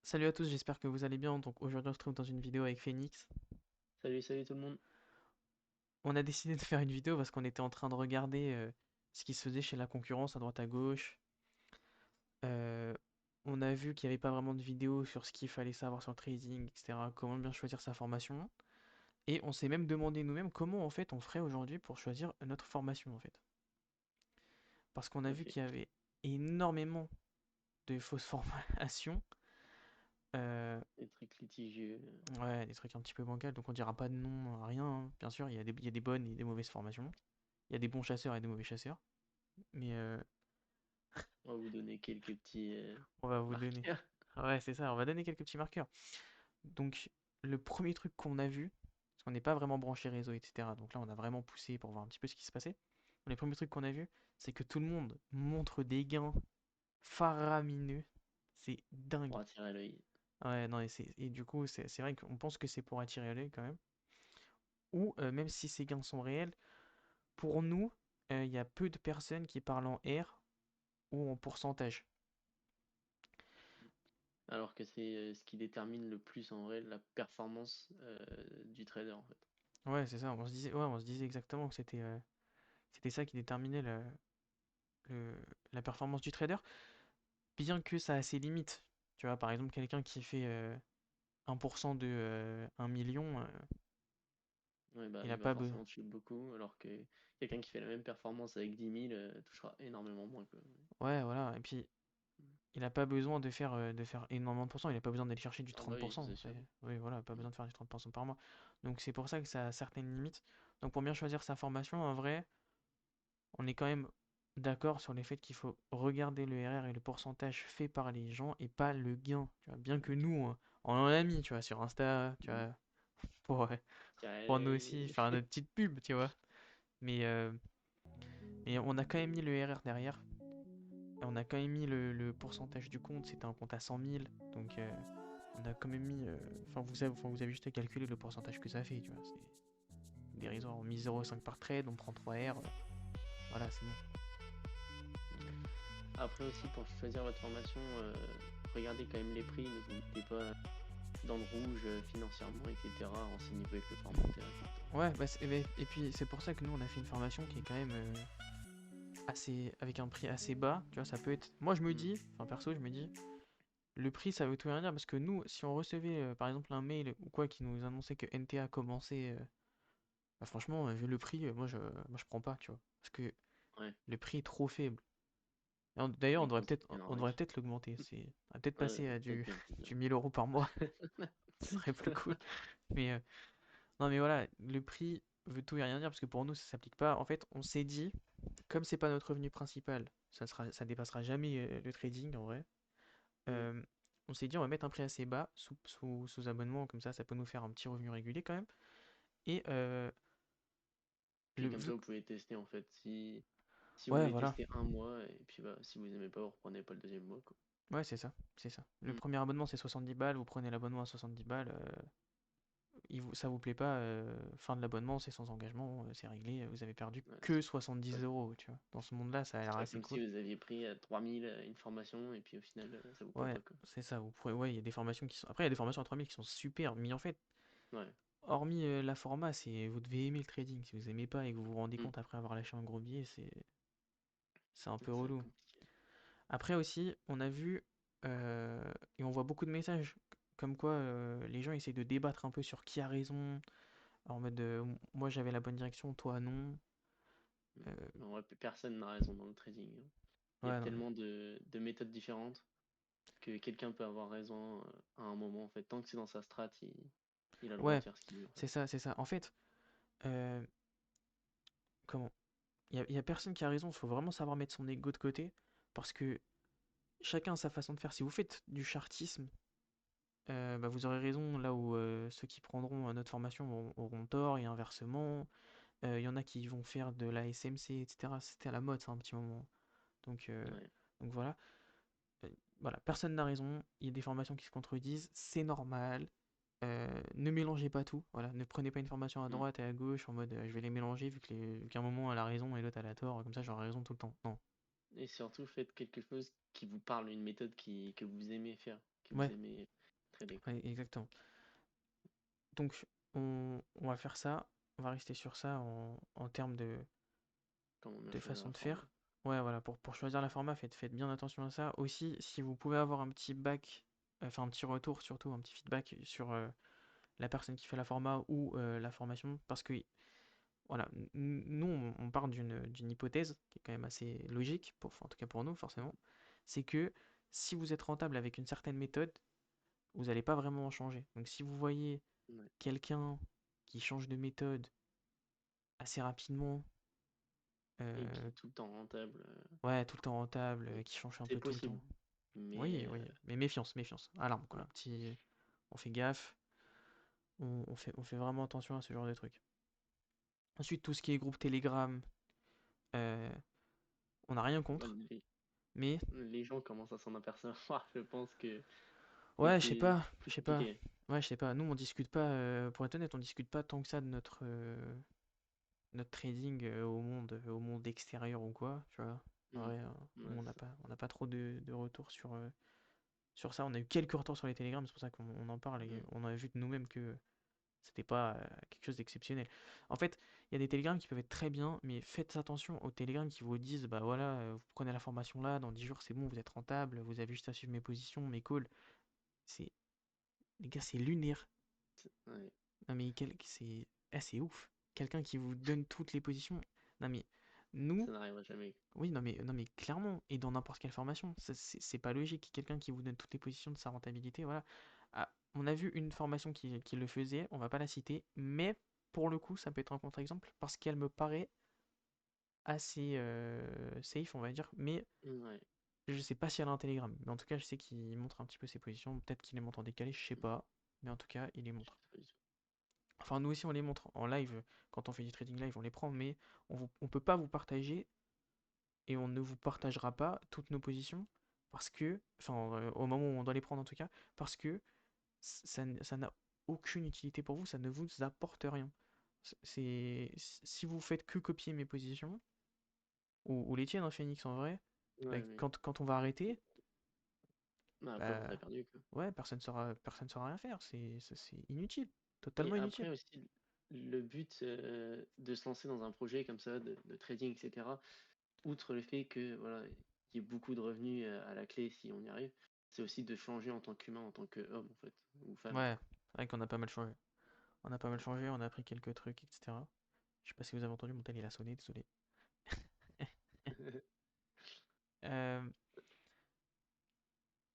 Salut à tous, j'espère que vous allez bien. Donc aujourd'hui on se trouve dans une vidéo avec Phoenix. Salut, salut tout le monde. On a décidé de faire une vidéo parce qu'on était en train de regarder ce qui se faisait chez la concurrence à droite à gauche. Euh, on a vu qu'il n'y avait pas vraiment de vidéo sur ce qu'il fallait savoir sur le trading, etc. Comment bien choisir sa formation. Et on s'est même demandé nous-mêmes comment en fait on ferait aujourd'hui pour choisir notre formation en fait. Parce qu'on a vu Ok. qu'il y avait énormément de fausses formations. Euh, Des trucs litigieux. ouais, des trucs un petit peu bancals, donc on dira pas de nom, rien, hein. Bien sûr, il y a des bonnes et des mauvaises formations. Il y a des bons chasseurs et des mauvais chasseurs. Mais On va vous donner quelques petits on va vous donner. marqueurs. Ouais, c'est ça, on va donner quelques petits marqueurs. Donc, le premier truc qu'on a vu, parce qu'on n'est pas vraiment branché réseau, etc. Donc là, on a vraiment poussé pour voir un petit peu ce qui se passait. Les premiers trucs qu'on a vu, c'est que tout le monde montre des gains faramineux. C'est Pour dingue. attirer l'œil. Ouais, non, et du coup, c'est vrai qu'on pense que c'est pour attirer l'œil quand même. Ou même si ces gains sont réels, pour nous, il y a peu de personnes qui parlent en R ou en pourcentage. Alors que c'est ce qui détermine le plus en vrai la performance du trader en fait. Ouais, c'est ça. On se disait exactement que c'était ça qui déterminait le- la performance du trader, bien que ça a ses limites. Tu vois, par exemple, quelqu'un qui fait 1% de 1 million, Ouais, bah, il n'a il va pas besoin. forcément toucher beaucoup, alors que quelqu'un qui fait la même performance avec 10 000 touchera énormément moins, quoi. Ouais, voilà. Et puis, il n'a pas besoin de faire énormément de pourcents. Il n'a pas besoin d'aller chercher du Ah bah oui, 30%. c'est sûr. Oui, voilà, pas besoin de faire du 30% par mois. Donc, c'est pour ça que ça a certaines limites. Donc, pour bien choisir sa formation, en vrai, on est quand même d'accord sur le fait qu'il faut regarder le RR et le pourcentage fait par les gens et pas le gain. Tu vois, bien que nous, on en a mis, tu vois, sur Insta, tu vois, pour, pour nous aussi faire notre petite pub, tu vois. Mais, euh, mais on a quand même mis le RR derrière. Et on a quand même mis le pourcentage du compte. C'était un compte à 100 000. Donc, on a quand même mis. Enfin, vous avez juste à calculer le pourcentage que ça fait, tu vois. C'est dérisoire. On met 0,5 par trade, on prend 3 R. Voilà, c'est bon. Après aussi, pour choisir votre formation, regardez quand même les prix, ne vous mettez pas dans le rouge financièrement, etc. Renseignez-vous avec le formateur, etc. Ouais, bah, et puis c'est pour ça que nous on a fait une formation qui est quand même assez avec un prix assez bas. Tu vois, ça peut être. Moi je me Mm. dis, enfin perso, je me dis, le prix ça veut tout et rien dire parce que nous, si on recevait par exemple un mail ou quoi qui nous annonçait que NTA commençait, bah, franchement, vu le prix, moi je prends pas, tu vois, parce que Ouais, le prix est trop faible. D'ailleurs, on oui, devrait quand peut-être, c'est une on devrait arnaque. peut-être l'augmenter. On va peut-être Ouais, passer à peut-être du, bien plus bien. du 1 000 € par mois. Ce serait plus cool. Mais non, mais voilà, le prix veut tout et rien dire parce que pour nous, ça s'applique pas. En fait, on s'est dit, comme c'est pas notre revenu principal, ça dépassera jamais le trading en vrai. Mm. euh, on s'est dit, on va mettre un prix assez bas sous abonnement, comme ça peut nous faire un petit revenu régulier quand même. Et Puis comme ça, vu vous pouvez tester en fait. Si vous ouais, voulez voilà, tester un mois, et puis bah, si vous aimez pas, vous reprenez pas le deuxième mois, quoi. ouais, c'est ça, c'est ça. Le Mm. premier abonnement, c'est 70 balles, vous prenez l'abonnement à 70 balles, ça vous plaît pas, fin de l'abonnement, c'est sans engagement, c'est réglé, vous avez perdu Ouais, que ça- 70 €, tu vois. Dans ce monde-là, ça a c'est l'air pas assez comme cool. si vous aviez pris à 3000 une formation, et puis au final, ça vous plaît Ouais, pas, quoi. c'est ça, ouais, il y a des formations qui sont. Après, il y a des formations à 3000 qui sont super, mais en fait, Ouais. hormis la format, vous devez aimer le trading. Si vous aimez pas et que vous vous rendez Mm. compte après avoir lâché un gros billet, c'est un Ouais, peu ça va être relou. compliqué. Après aussi, on a vu et on voit beaucoup de messages comme quoi les gens essayent de débattre un peu sur qui a raison, en mode moi j'avais la bonne direction, toi non. Mm. Euh, Mais en vrai, personne n'a raison dans le trading, hein. Il y a ouais, non, tellement de méthodes différentes que quelqu'un peut avoir raison à un moment, en fait. Tant que c'est dans sa strat, il a le droit de ouais, faire ce qu'il veut, en fait. c'est ça, c'est ça. En fait, euh, comment? Il y a personne qui a raison, il faut vraiment savoir mettre son ego de côté parce que chacun a sa façon de faire. Si vous faites du chartisme, bah, vous aurez raison là où ceux qui prendront notre formation auront tort et inversement. Il y en a qui vont faire de la SMC, etc. C'était à la mode, ça, un petit moment. Donc, euh, Ouais. donc voilà. Euh, voilà, personne n'a raison. Il y a des formations qui se contredisent, c'est normal. Ne mélangez pas tout. Voilà, ne prenez pas une formation à Mm. droite et à gauche en mode je vais les mélanger vu qu'à un moment elle a raison et l'autre elle a tort. Comme ça, j'aurai raison tout le temps. Non. Et surtout, faites quelque chose qui vous parle, une méthode que vous aimez faire, que vous Ouais, aimez trader, quoi. ouais, exactement. Donc, on va faire ça, on va rester sur ça en termes Comment bien de choisir façon un de format. faire. Ouais, voilà, pour choisir la format, faites bien attention à ça. Aussi, si vous pouvez avoir un petit bac, enfin un petit retour surtout, un petit feedback sur la personne qui fait la format ou la formation, parce que voilà, nous on part d'une hypothèse qui est quand même assez logique, enfin, en tout cas pour nous forcément, c'est que si vous êtes rentable avec une certaine méthode, vous n'allez pas vraiment en changer. Donc si vous voyez Ouais. quelqu'un qui change de méthode assez rapidement, Et qui euh, est tout le temps rentable, ouais, tout le temps rentable, bon, qui change un c'est peu tout le temps. possible. Mais Oui, oui, mais méfiance, méfiance. Alarme, quoi. ouais, Un petit, on fait gaffe, on fait vraiment attention à ce genre de trucs. Ensuite, tout ce qui est groupe Telegram, euh, on n'a rien ouais, contre, mais les gens commencent à s'en apercevoir. Je pense que ouais, c'est plus je sais pas, compliqué. ouais, je sais pas. Nous, on discute pas, pour être honnête, on discute pas tant que ça de notre trading au monde extérieur ou quoi, tu vois. En Hmm. vrai, nous, Ouais, c'est ça. on n'a pas trop de retours sur ça. On a eu quelques retours sur les Telegram, c'est pour ça qu'on en parle et Hmm. on a vu de nous-mêmes que c'était pas quelque chose d'exceptionnel. En fait, il y a des télégrammes qui peuvent être très bien, mais faites attention aux télégrammes qui vous disent bah voilà, vous prenez la formation là, dans 10 jours c'est bon, vous êtes rentable, vous avez juste à suivre mes positions, mes calls. C'est, les gars, c'est lunaire. Ouais, Non mais c'est ouf. Quelqu'un qui vous donne toutes les positions. Non mais nous, ça n'arrivera jamais. oui, non mais clairement, et dans n'importe quelle formation, c'est pas logique. Quelqu'un qui vous donne toutes les positions de sa rentabilité, voilà. Ah, on a vu une formation qui le faisait, on va pas la citer, mais pour le coup, ça peut être un contre-exemple parce qu'elle me paraît assez safe, on va dire. Mais Ouais. je sais pas si elle a un Telegram. Mais en tout cas, je sais qu'il montre un petit peu ses positions. Peut-être qu'il les montre en décalé, je sais pas. Mais en tout cas, il les Je montre. sais pas du tout. Enfin, nous aussi, on les montre en live. Quand on fait du trading live, on les prend, mais on peut pas vous partager et on ne vous partagera pas toutes nos positions parce que, enfin, au moment où on doit les prendre en tout cas, parce que ça n'a aucune utilité pour vous, ça ne vous apporte rien. Si vous faites que copier mes positions, ou les tiennes, hein, Phoenix en vrai, bah, Ouais, mais quand on va arrêter, bah, après, vous bah, serez perdu, quoi. ouais, personne saura rien faire, c'est inutile, Et totalement inutile. après aussi, le but de se lancer dans un projet comme ça, de trading, etc., outre le fait que voilà, il y ait beaucoup de revenus à la clé si on y arrive, c'est aussi de changer en tant qu'humain, en tant qu'homme, en fait, ou femme. Ouais, c'est vrai qu'on a pas mal changé. On a pas mal changé, on a appris quelques trucs, etc. Je sais pas si vous avez entendu, mon tel il a sonné, désolé. Euh,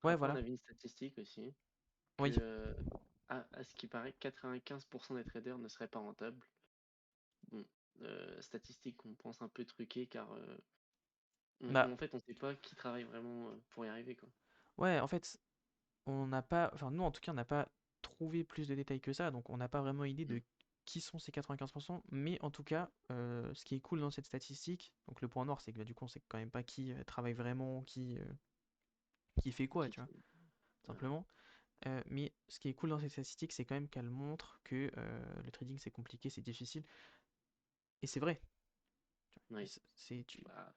ouais, Après, on voilà. avait une statistique aussi, que Oui. à ce qui paraît, 95% des traders ne seraient pas rentables. Bon, statistique qu'on pense un peu truquée car Bah, en fait, on sait pas qui travaille vraiment pour y arriver, quoi. ouais, en fait, on n'a pas, enfin, nous en tout cas, on n'a pas trouvé plus de détails que ça, donc on n'a pas vraiment idée Mm. de qui sont ces 95%, mais en tout cas, ce qui est cool dans cette statistique, donc le point noir, c'est que bah, du coup, on sait quand même pas qui travaille vraiment, qui fait quoi, Qui tu vois, fait- voilà. simplement. Mais ce qui est cool dans cette statistique, c'est quand même qu'elle montre que le trading, c'est compliqué, c'est difficile, et c'est vrai. Ouais. C'est, tu, Bah,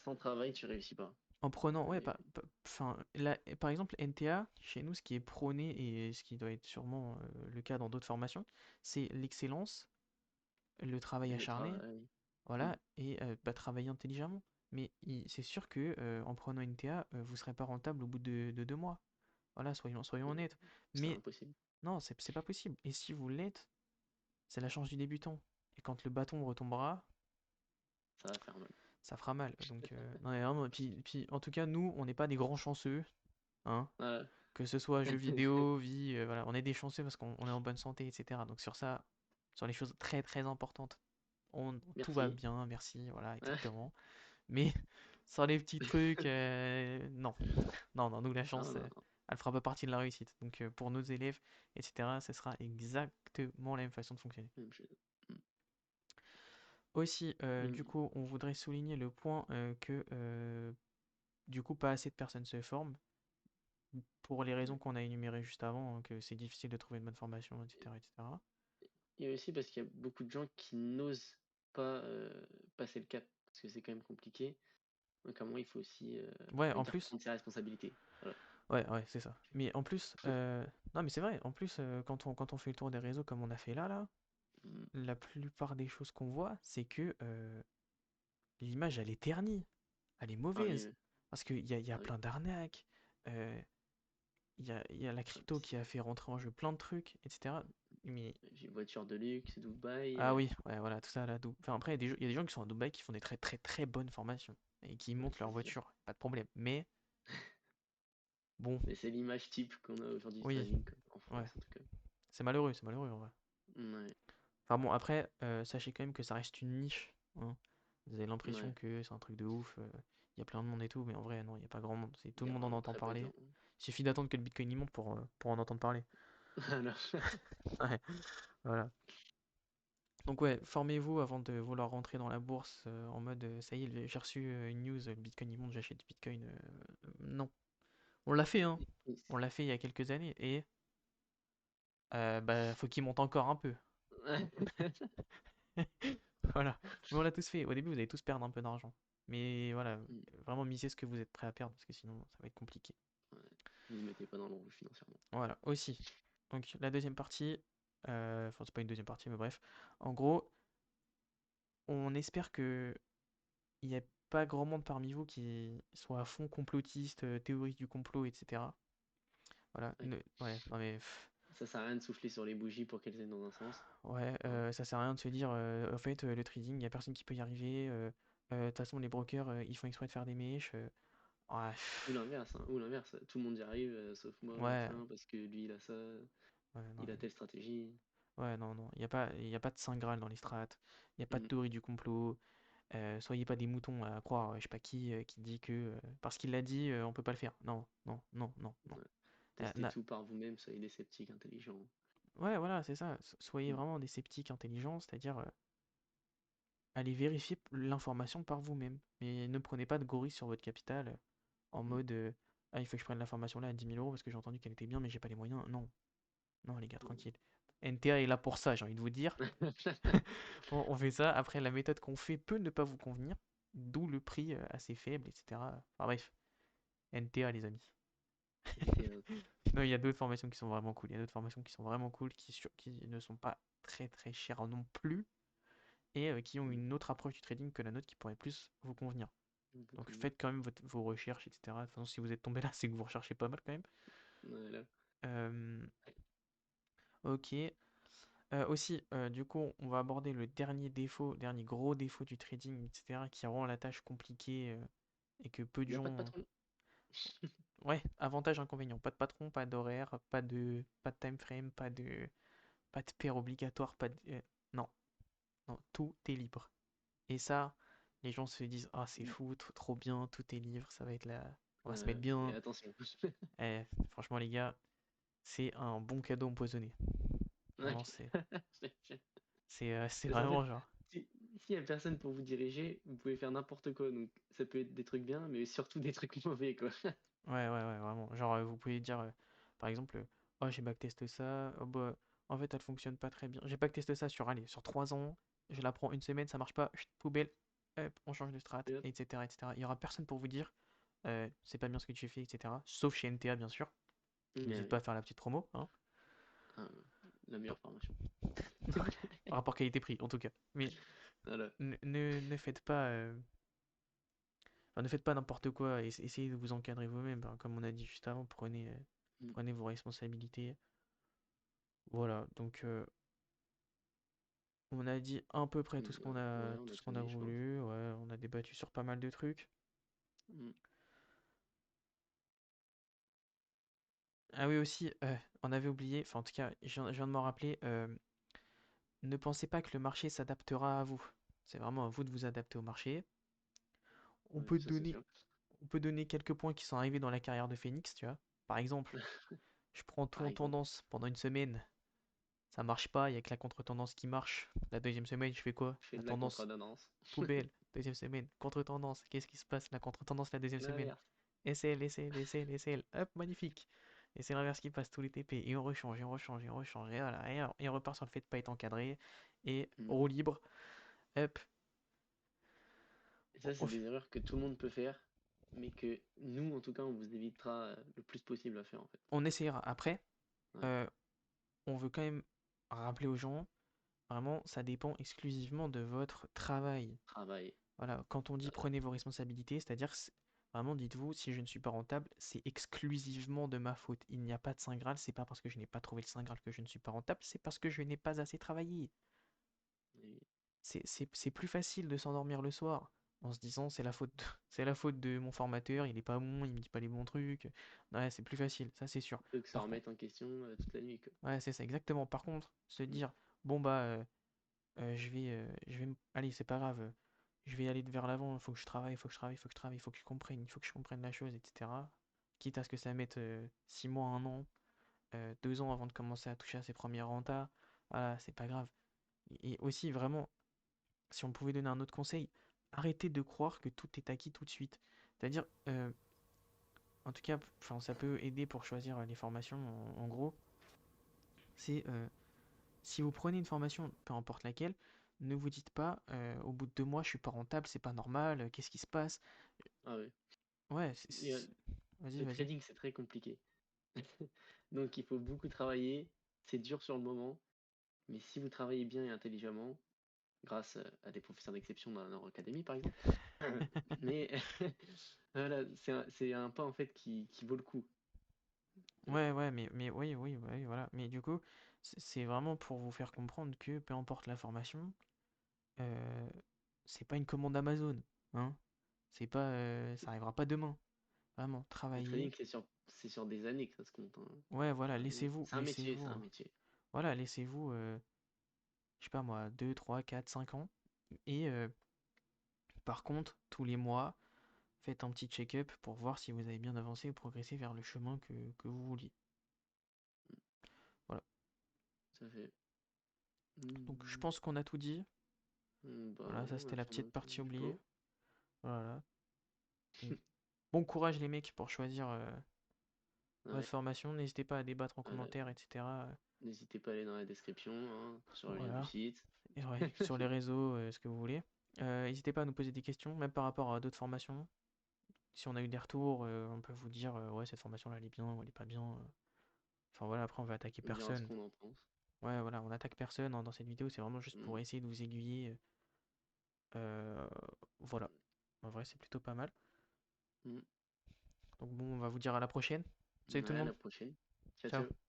sans travail, tu réussis pas. En prenant, ouais, Et- enfin, là, par exemple, NTA, chez nous, ce qui est prôné et ce qui doit être sûrement le cas dans d'autres formations, c'est l'excellence, le travail et le acharné, travail. Mm. voilà, et bah, travailler intelligemment. Mais c'est sûr que en prenant NTA, vous serez pas rentable au bout de 2 mois. Voilà, soyons Ouais. honnêtes. C'est Mais impossible. non, c'est pas possible. Et si vous l'êtes, c'est la chance du débutant. Et quand le bâton retombera, Ça va faire mal. ça fera mal. Donc, non, mais vraiment, puis, en tout cas, nous, on n'est pas des grands chanceux, hein. Voilà. Que ce soit jeux vidéo, vie, voilà, on est des chanceux parce qu'on est en bonne santé, etc. Donc sur ça, sur les choses très très importantes, tout va Merci. bien, merci, voilà, exactement. Mais sur les petits trucs, non, non, nous la Non, chance, non, non. elle fera pas partie de la réussite. Donc pour nos élèves, etc., ce sera exactement la même façon de fonctionner. Même chose. Mm. Aussi, du Mm. coup, on voudrait souligner le point que du coup, pas assez de personnes se forment pour les raisons Ouais. qu'on a énumérées juste avant, hein, que c'est difficile de trouver une bonne formation, etc., etc. Et aussi parce qu'il y a beaucoup de gens qui n'osent pas passer le cap, parce que c'est quand même compliqué. Donc à un moment, il faut aussi, Ouais, on va en dire, plus, prendre ses responsabilités. Voilà. Ouais, ouais, c'est ça. Mais en plus, non, mais c'est vrai. En plus, quand on fait le tour des réseaux comme on a fait là, Mm. la plupart des choses qu'on voit, c'est que l'image, elle est ternie, elle est Ah oui, mauvaise. Parce qu'il y a ah oui. plein d'arnaques, euh, il y a la Ah, crypto qui a fait rentrer en jeu plein de trucs, etc. Mais, j'ai une voiture de luxe, Dubaï. ah oui, ouais, voilà, tout ça là. Enfin, après, il y a des gens qui sont à Dubaï qui font des très très très bonnes formations et qui Ouais, montent ça leur c'est sûr. voiture, pas de problème. Mais, bon, Mais c'est l'image type qu'on a aujourd'hui du oui, trading, quoi, en ouais, France en tout cas. c'est malheureux en vrai. Ouais, Enfin bon, après, sachez quand même que ça reste une niche, hein. Vous avez l'impression ouais. que c'est un truc de ouf, il y a plein de monde et tout, mais en vrai, non, il n'y a pas grand monde. Tout Il y le a monde en vraiment entend très peu de parler. gens. Il suffit d'attendre que le Bitcoin y monte pour en entendre parler. Alors, Ouais, voilà. Donc ouais, formez-vous avant de vouloir rentrer dans la bourse en mode ça y est, j'ai reçu une news, le Bitcoin il monte, j'achète du Bitcoin. Non. On l'a fait, hein. On l'a fait il y a quelques années et bah faut qu'il monte encore un peu. Voilà. Mais on l'a tous fait. Au début, vous allez tous perdre un peu d'argent. Mais voilà, vraiment misez ce que vous êtes prêt à perdre parce que sinon ça va être compliqué. ouais. Vous mettez pas dans le rouge financièrement. Voilà, aussi. Donc la deuxième partie, enfin c'est pas une deuxième partie, mais bref. En gros, on espère que il n'y a pas grand monde parmi vous qui soit à fond complotiste, théoriste du complot, etc. Voilà. Ouais. Ouais, non mais Ça sert à rien de souffler sur les bougies pour qu'elles aient dans un sens. ouais, Hein. ça sert à rien de se dire, en fait, le trading, il n'y a personne qui peut y arriver. De toute façon, les brokers, ils font exprès de faire des mèches. Ouais, Ou l'inverse, hein. Ou l'inverse. Tout le monde y arrive, sauf moi, ouais, machin, parce que lui, il a ça, ouais, non, il a telle stratégie. ouais, non, non, il y a pas de saint Graal dans les strats, il n'y a pas de Mm. théorie du complot, soyez pas des moutons à croire, je sais pas qui dit que parce qu'il l'a dit, on peut pas le faire. Non, non, non, non, non. Ouais. Testez tout par vous-même, soyez des sceptiques intelligents. Ouais, voilà, c'est ça. Soyez Mm. vraiment des sceptiques intelligents, c'est-à-dire allez vérifier l'information par vous-même. Mais ne prenez pas de gorille sur votre capital en Mm. mode ah, il faut que je prenne l'information là à 10 000 € parce que j'ai entendu qu'elle était bien, mais j'ai pas les moyens. Non, non, les gars, tranquille. NTA est là pour ça, j'ai envie de vous dire. On fait ça. Après, la méthode qu'on fait peut ne pas vous convenir, d'où le prix assez faible, etc. Enfin bref, NTA, les amis. NTA. Non, il y a d'autres formations qui sont vraiment cool. Il y a d'autres formations qui sont vraiment cool, qui ne sont pas très très chères non plus, et qui ont Mm. une autre approche du trading que la nôtre qui pourrait plus vous convenir. Donc Beaucoup mieux. faites quand même vos recherches, etc. De toute façon, si vous êtes tombé là, c'est que vous recherchez pas mal quand même. Voilà. Euh, ok. Aussi, du coup, on va aborder le dernier défaut, dernier gros défaut du trading, etc., qui rend la tâche compliquée et que peu Il de n'y a gens. pas de patron. Ouais, avantage, inconvénient. Pas de patron, pas d'horaire, pas de time frame, pas de paire obligatoire, pas de. Non, non, tout est libre. Et ça, les gens se disent, ah, c'est fou, trop bien, tout est libre, ça va être là. On va se mettre Et bien. attention. Eh, franchement, les gars, c'est un bon cadeau empoisonné. Ouais. Vraiment, c'est Parce qu'en fait, vraiment genre. si, s'il n'y a personne pour vous diriger, vous pouvez faire n'importe quoi. Donc ça peut être des trucs bien, mais surtout des trucs mauvais, quoi. Ouais, ouais, ouais, vraiment. Genre, vous pouvez dire, par exemple, oh, j'ai backtesté ça, oh, bah, en fait, elle fonctionne pas très bien. J'ai backtesté ça allez, sur 3 ans, je la prends une semaine, ça marche pas, chut, poubelle, hop, on change de strat, Et hop. etc., etc. Il y aura personne pour vous dire, c'est pas bien ce que tu fais, etc. Sauf chez NTA, bien sûr, qui Mais n'hésite pas oui, à faire la petite promo, hein. ah, la meilleure formation. Rapport qualité-prix, en tout cas. Mais Voilà. ne faites pas, enfin, ne faites pas n'importe quoi, essayez de vous encadrer vous-même, hein. Comme on a dit juste avant, Mm. prenez vos responsabilités. Voilà, donc on a dit à peu près Ouais, on tout a ce tout qu'on a dit, je pense. voulu. Ouais, on a débattu sur pas mal de trucs. Mm. Ah oui aussi, on avait oublié, enfin en tout cas, je viens de m'en rappeler, ne pensez pas que le marché s'adaptera à vous. C'est vraiment à vous de vous adapter au marché. On Ouais, peut ça c'est donner, sûr. on peut donner quelques points qui sont arrivés dans la carrière de Phoenix, tu vois. Par exemple, je prends tout Par en exemple. tendance pendant une semaine, ça marche pas, il y a que la contre-tendance qui marche. La deuxième semaine, je fais quoi? Je fais La de la tendance contre-tendance. poubelle. Deuxième semaine, contre-tendance. Qu'est-ce qui se passe? La contre-tendance la deuxième C'est semaine. l'inverse. SL, SL, SL, SL. Hop, magnifique. Et c'est l'inverse qui passe tous les TP. Et on rechange, et on rechange, et on rechange. Et, voilà. Et on repart sur le fait de pas être encadré. Et Mm. roue libre. Hop. Et ça, c'est On fait- des erreurs que tout le monde peut faire. mais que nous, en tout cas, on vous évitera le plus possible à faire, en fait. On essaiera. Après, Ouais, euh, on veut quand même rappeler aux gens, vraiment, ça dépend exclusivement de votre travail. travail. Voilà, quand on dit euh, prenez vos responsabilités, c'est-à-dire, vraiment, dites-vous, si je ne suis pas rentable, c'est exclusivement de ma faute. Il n'y a pas de Saint Graal, c'est pas parce que je n'ai pas trouvé le Saint Graal que je ne suis pas rentable, c'est parce que je n'ai pas assez travaillé. et- C'est plus facile de s'endormir le soir en se disant c'est la faute de, c'est la faute de mon formateur, il est pas bon, il me dit pas les bons trucs. Ouais, c'est plus facile, ça c'est sûr. Plutôt que se Par contre, remettre en question toute la nuit, quoi. ouais, c'est ça exactement. Par contre, se Mm. dire bon bah allez, c'est pas grave, je vais aller vers l'avant, il faut que je travaille, il faut que je travaille, il faut que je travaille, il faut que je comprenne, il faut que je comprenne la chose, etc. Quitte à ce que ça mette 6 mois, un an, 2 ans avant de commencer à toucher à ses premiers rentas, voilà, c'est pas grave. Et aussi, vraiment, si on pouvait donner un autre conseil, arrêtez de croire que tout est acquis tout de suite. C'est-à-dire, en tout cas, enfin, ça peut aider pour choisir les formations. En gros, c'est si vous prenez une formation, peu importe laquelle, ne vous dites pas au bout de 2 mois, je suis pas rentable, c'est pas normal, qu'est-ce qui se passe? Ah ouais. Ouais, Et, vas-y, le vas-y. trading, c'est très compliqué. Donc, il faut beaucoup travailler. C'est dur sur le moment. Mais si vous travaillez bien et intelligemment, grâce à des professeurs d'exception dans leur académie, par exemple, mais voilà, c'est un pas en fait qui vaut le coup. Ouais, ouais, mais oui, oui, oui, voilà. Mais du coup, c'est vraiment pour vous faire comprendre que peu importe la formation, euh, c'est pas une commande Amazon, hein. C'est pas, ça arrivera pas demain. Vraiment, Le travaillez. trading, c'est sur des années que ça se compte, hein. Ouais, voilà, Généralement, laissez-vous, c'est un métier, c'est laissez-vous, un métier. voilà, laissez-vous, je sais pas moi, 2, 3, 4, 5 ans. Et par contre, tous les mois, faites un petit check-up pour voir si vous avez bien avancé ou progressé vers le chemin que vous vouliez. Voilà. Ça fait. Donc je Hmm, pense qu'on a tout dit. bah Voilà, ouais, ça on c'était a la tourné petite autour partie du oubliée. pot. Voilà. Donc, bon courage les mecs pour choisir votre Ouais, formation. N'hésitez pas à débattre en voilà. commentaire, etc. N'hésitez pas à aller dans la description, hein, sur le lien du Voilà. site. Et ouais, sur les réseaux, ce que vous voulez. N'hésitez pas à nous poser des questions, même par rapport à d'autres formations. Si on a eu des retours, on peut vous dire ouais cette formation là elle est bien ou elle est pas bien. Enfin voilà, après on va attaquer On dira ce personne. qu'on en pense. Ouais voilà, on attaque personne dans cette vidéo, c'est vraiment juste Hmm, pour essayer de vous aiguiller. Euh, voilà. En vrai c'est plutôt pas mal. hmm. Donc bon, on va vous dire à la prochaine. Salut tout le Ouais, à monde. la prochaine. Ciao, Ciao. ciao.